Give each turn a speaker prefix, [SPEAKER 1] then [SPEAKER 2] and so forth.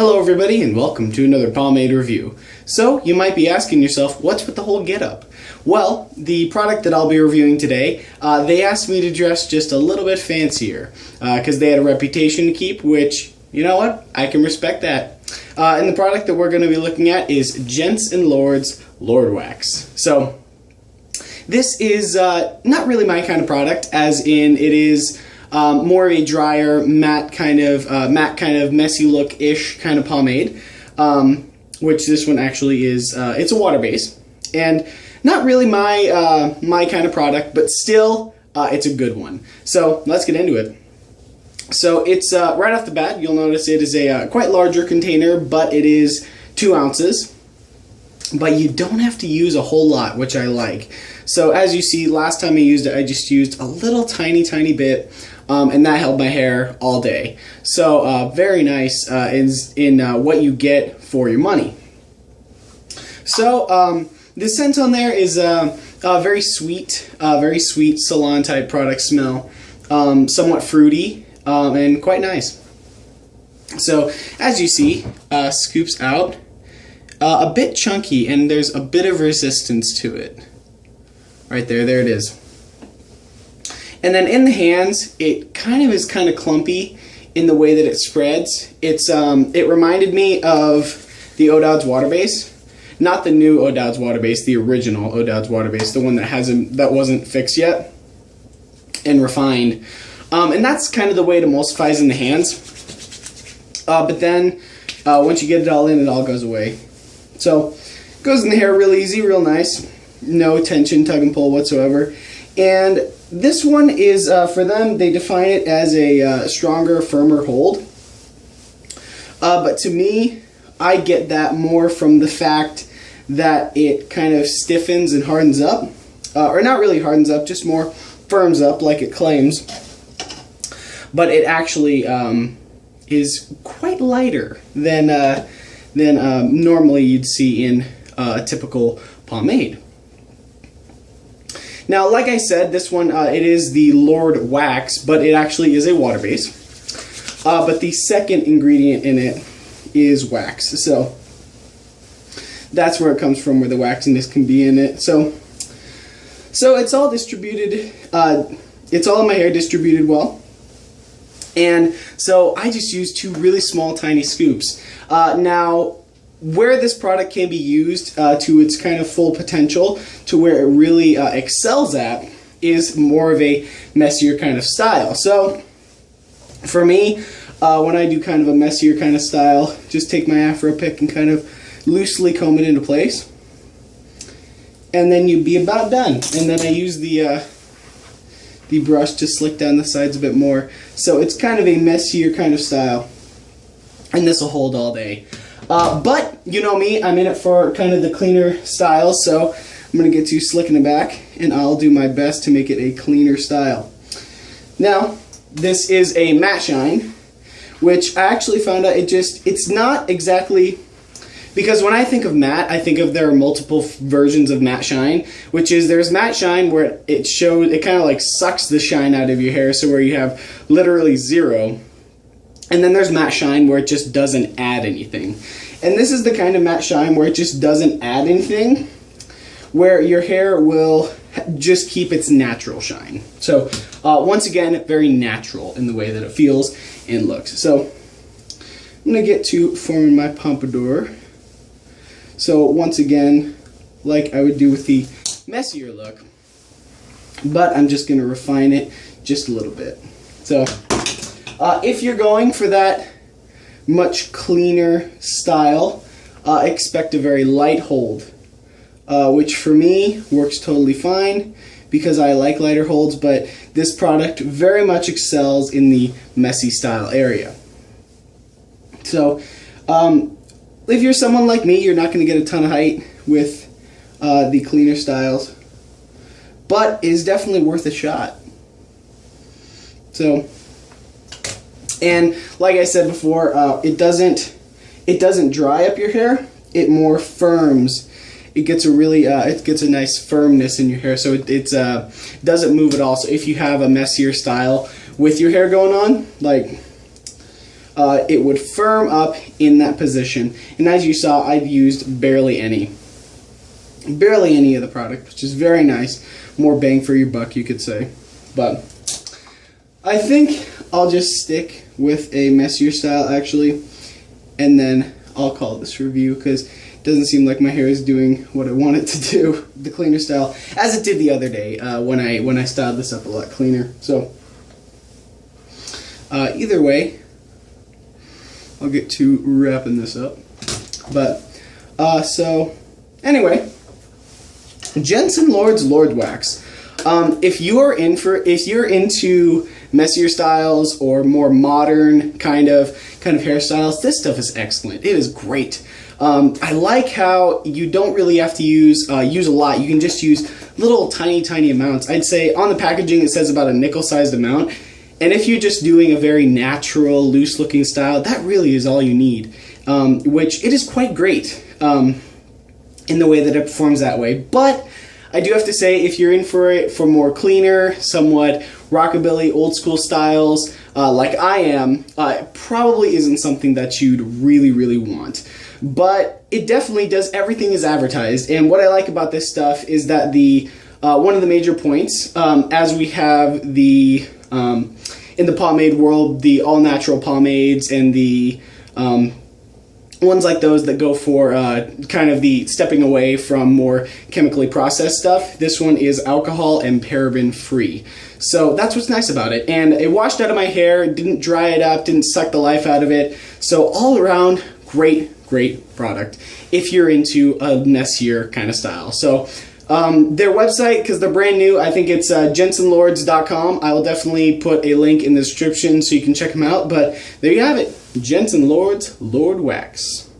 [SPEAKER 1] Hello everybody and welcome to another pomade review. So you might be asking yourself, what's with the whole getup? Well, the product that I'll be reviewing today, they asked me to dress just a little bit fancier because they had a reputation to keep, which, you know what, I can respect that. And the product that we're going to be looking at is Gents and Lords Lord Wax. So this is not really my kind of product, as in it is more of a drier, matte kind of messy look-ish kind of pomade, which this one actually is. It's a water base, and not really my my kind of product, but still, it's a good one. So let's get into it. So it's right off the bat, you'll notice it is a quite larger container, but it is 2 ounces. But you don't have to use a whole lot, which I like. So as you see, last time I used it, I just used a little tiny bit, and that held my hair all day. So very nice in what you get for your money. So the scent on there is a very sweet salon type product smell, somewhat fruity and quite nice. So as you see, scoops out. A bit chunky, and there's a bit of resistance to it. Right there it is. And then in the hands, it is kind of clumpy in the way that it spreads. It reminded me of the O'Dowd's water base, not the new O'Dowd's water base, the original O'Dowd's water base, the one that wasn't fixed yet and refined. And that's kind of the way it emulsifies in the hands. But then once you get it all in, it all goes away. So it goes in the hair real easy, real nice, no tension, tug and pull whatsoever. And this one is, for them, they define it as a stronger, firmer hold. But to me, I get that more from the fact that it kind of stiffens and hardens up. Or not really hardens up, just more firms up like it claims. But it actually is quite lighter than normally you'd see in a typical pomade. Now, like I said, this one, it is the Lord Wax, but it actually is a water base. But the second ingredient in it is wax. So that's where it comes from, where the waxiness can be in it. So it's all distributed, it's all in my hair distributed well. And so I just used 2 really small, tiny scoops. Now, where this product can be used to its kind of full potential, to where it really excels at, is more of a messier kind of style. So, for me, when I do kind of a messier kind of style, just take my Afro pick and kind of loosely comb it into place. And then you'd be about done. And then I use the brush to slick down the sides a bit more. So it's kind of a messier kind of style. And this will hold all day. But, you know me, I'm in it for kind of the cleaner style, so I'm going to get to slicking it back, and I'll do my best to make it a cleaner style. Now, this is a matte shine, which I actually found out it's not exactly, because when I think of matte, I think of there are multiple versions of matte shine, which is there's matte shine where it kind of like sucks the shine out of your hair, so where you have literally zero. And then there's matte shine where it just doesn't add anything. And this is the kind of matte shine where it just doesn't add anything, where your hair will just keep its natural shine. So once again, very natural in the way that it feels and looks. So I'm going to get to forming my pompadour. So once again, like I would do with the messier look, but I'm just going to refine it just a little bit. So if you're going for that much cleaner style, expect a very light hold, which for me works totally fine because I like lighter holds, but this product very much excels in the messy style area. So if you're someone like me, you're not going to get a ton of height with the cleaner styles, but it is definitely worth a shot. So, and like I said before, it doesn't dry up your hair. It more firms. It gets a nice firmness in your hair, so it doesn't move at all. So if you have a messier style with your hair going on, like it would firm up in that position. And as you saw, I've used barely any of the product, which is very nice. More bang for your buck, you could say. But I think I'll just stick with a messier style, actually, and then I'll call this review, because it doesn't seem like my hair is doing what I want it to do, the cleaner style, as it did the other day when I styled this up a lot cleaner. So either way, I'll get to wrapping this up. But so anyway, Gents and Lords Lord Wax. If you're into messier styles or more modern kind of hairstyles, this stuff is excellent. It is great. I like how you don't really have to use a lot. You can just use little tiny amounts. I'd say on the packaging it says about a nickel-sized amount. And if you're just doing a very natural, loose-looking style, that really is all you need. Which it is quite great in the way that it performs that way. But I do have to say, if you're in for it for more cleaner, somewhat rockabilly, old-school styles, like I am, it probably isn't something that you'd really want. But it definitely does everything as advertised. And what I like about this stuff is that one of the major points, as we have the in the pomade world, the all-natural pomades and the ones like those that go for kind of the stepping away from more chemically processed stuff. This one is alcohol and paraben free. So that's what's nice about it. And it washed out of my hair, didn't dry it up, didn't suck the life out of it. So all around, great product if you're into a messier kind of style. So their website, because they're brand new, I think it's gentsandlords.com. I will definitely put a link in the description so you can check them out. But there you have it, Gents and Lords Lord Wax.